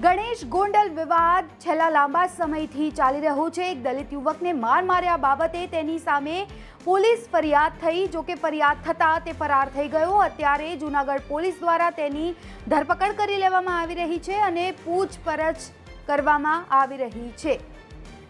ગણેશ ગોંડલ વિવાદ છેલ્લા લાંબા સમયથી ચાલી રહ્યો છે। એક દલિત યુવકને માર માર્યા બાબતે તેની સામે પોલીસ ફરિયાદ થઈ, જો કે ફરિયાદ થતા તે ફરાર થઈ ગયો। અત્યારે જૂનાગઢ પોલીસ દ્વારા તેની ધરપકડ કરી લેવામાં આવી રહી છે અને પૂછપરછ કરવામાં આવી રહી છે।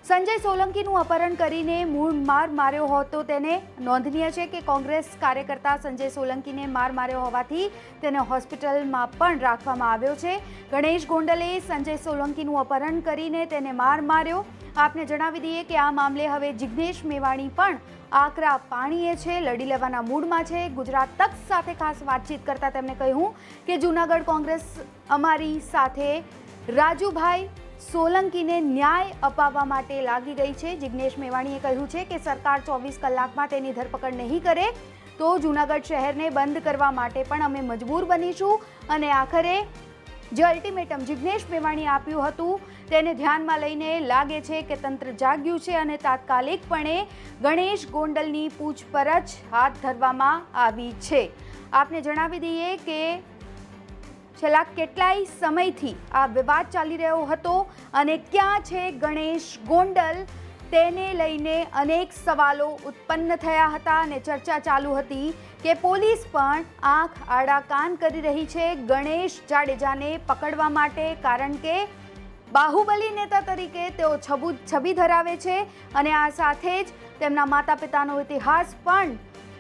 સંજય સોલંકીનું અપહરણ કરીને મૂળ માર માર્યો હતો તેને નોંધનીય છે કે કોંગ્રેસ કાર્યકર્તા સંજય સોલંકીને માર માર્યો હોવાથી તેને હોસ્પિટલમાં પણ રાખવામાં આવ્યો છે। ગણેશ ગોંડલે સંજય સોલંકીનું અપહરણ કરીને તેને માર માર્યો। આપને જણાવી દઈએ કે આ મામલે હવે જિગ્નેશ મેવાણી પણ આકરા પાણીએ છે, લડી લેવાના મૂડમાં છે। ગુજરાત તક સાથે ખાસ વાતચીત કરતા તેમણે કહ્યું કે જૂનાગઢ કોંગ્રેસ અમારી સાથે રાજુભાઈ સોલંકીને ન્યાય અપાવવા માટે લાગી ગઈ છે। જિગ્નેશ મેવાણીએ કહ્યું છે કે સરકાર 24 કલાકમાં તેની ધરપકડ નહીં કરે તો જૂનાગઢ શહેરને બંધ કરવા માટે પણ અમે મજબૂર બનીશું અને આખરે જે અલ્ટિમેટમ જિગ્નેશ મેવાણીએ આપ્યું હતું તેને ધ્યાનમાં લઈને લાગે છે કે તંત્ર જાગ્યું છે અને તાત્કાલિકપણે ગણેશ ગોંડલની પૂછપરછ હાથ ધરવામાં આવી છે। આપને જણાવી દઈએ કે છેલ્લા કેટલાય સમયથી આ વિવાદ ચાલી રહ્યો હતો અને ક્યાં છે ગણેશ ગોંડલ તેને લઈને અનેક સવાલો ઉત્પન્ન થયા હતા અને ચર્ચા ચાલુ હતી કે પોલીસ પણ આંખ આડા કાન કરી રહી છે ગણેશ જાડેજાને પકડવા માટે, કારણ કે બાહુબલી નેતા તરીકે તેઓ છબી ધરાવે છે અને આ સાથે જ તેમના માતા પિતાનો ઇતિહાસ પણ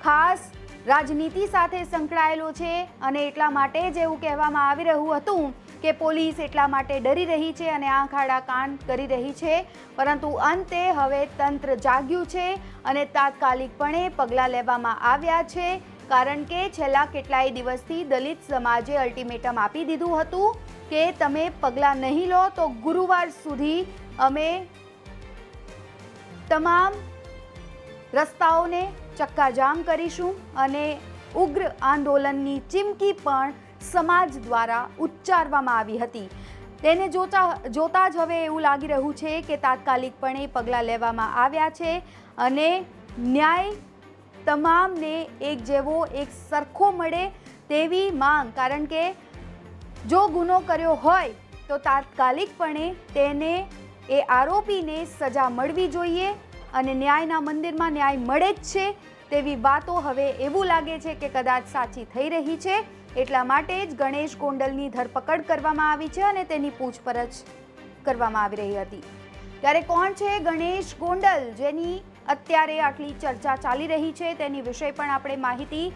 ખાસ રાજનીતિ સાથે સંકળાયેલો છે અને એટલા માટે જ એવું કહેવામાં આવી રહ્યું હતું કે પોલીસ એટલા માટે ડરી રહી છે અને આંખ આડા કાન કરી રહી છે, પરંતુ અંતે હવે તંત્ર જાગ્યું છે અને તાત્કાલિકપણે પગલાં લેવામાં આવ્યા છે, કારણ કે છેલ્લા કેટલાય દિવસથી દલિત સમાજે અલ્ટિમેટમ આપી દીધું હતું કે તમે પગલાં નહીં લો તો ગુરુવાર સુધી અમે તમામ રસ્તાઓને ચક્કાજામ કરીશું અને ઉગ્ર આંદોલનની ચીમકી પણ સમાજ દ્વારા ઉચ્ચારવામાં આવી હતી। તેને જોતા જ હવે એવું લાગી રહ્યું છે કે તાત્કાલિકપણે પગલાં લેવામાં આવ્યા છે અને ન્યાય તમામને એક જેવો એક સરખો મળે તેવી માંગ, કારણ કે જો ગુનો કર્યો હોય તો તાત્કાલિકપણે તેને એ આરોપીને સજા મળવી જોઈએ અને ન્યાયના મંદિરમાં ન્યાય મળે જ છે તેવી વાતો હવે એવું લાગે છે કે કદાચ સાચી થઈ રહી છે। એટલા માટે જ ગણેશ ગોંડલની ધરપકડ કરવામાં આવી છે અને તેની પૂછપરછ કરવામાં આવી રહી હતી। ત્યારે કોણ છે ગણેશ ગોંડલ જેની અત્યારે આટલી ચર્ચા ચાલી રહી છે તેની વિશે પણ આપણે માહિતી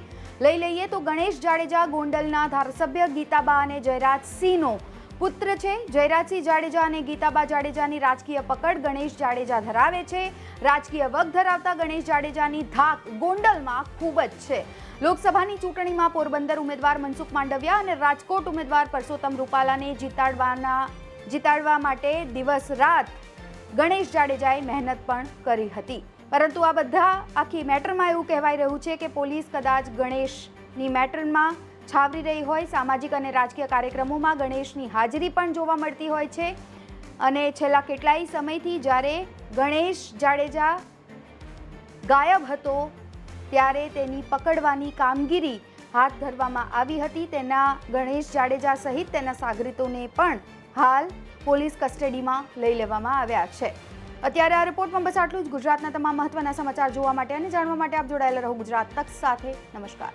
લઈ લઈએ તો ગણેશ જાડેજા ગોંડલના ધારાસભ્ય ગીતાબા અને જયરાજસિંહનો પુત્ર છે। જયરાજસિંહ જાડેજા અને ગીતાબા જાડેજાની રાજકીય પકડ ગણેશ જાડેજા ધરાવે છે। રાજકીય વગ ધરાવતા ગણેશ જાડેજાની ધાક ગોંડલમાં ખૂબ જ છે। લોકસભાની ચૂંટણીમાં પોરબંદર ઉમેદવાર મનસુખ માંડવિયા અને રાજકોટ ઉમેદવાર પરસોત્તમ રૂપાલાને જીતાડવા માટે દિવસ રાત ગણેશ જાડેજાએ મહેનત પણ કરી હતી, પરંતુ આ બધા આખી મેટરમાં એવું કહેવાઈ રહ્યું છે કે પોલીસ કદાચ ગણેશની મેટરમાં છાવરી રહી હોય। સામાજિક અને રાજકીય કાર્યક્રમોમાં ગણેશની હાજરી પણ જોવા મળતી હોય છે અને છેલ્લા કેટલાય સમયથી જ્યારે ગણેશ જાડેજા ગાયબ હતો ત્યારે તેની પકડવાની કામગીરી હાથ ધરવામાં આવી હતી। તેના ગણેશ જાડેજા સહિત તેના સાગરીતોને પણ હાલ પોલીસ કસ્ટડીમાં લઈ લેવામાં આવ્યા છે। અત્યારે આ રિપોર્ટમાં બસ આટલું જ। ગુજરાતના તમામ મહત્વના સમાચાર જોવા માટે અને જાણવા માટે આપ જોડાયેલા રહો ગુજરાત તક સાથે। નમસ્કાર।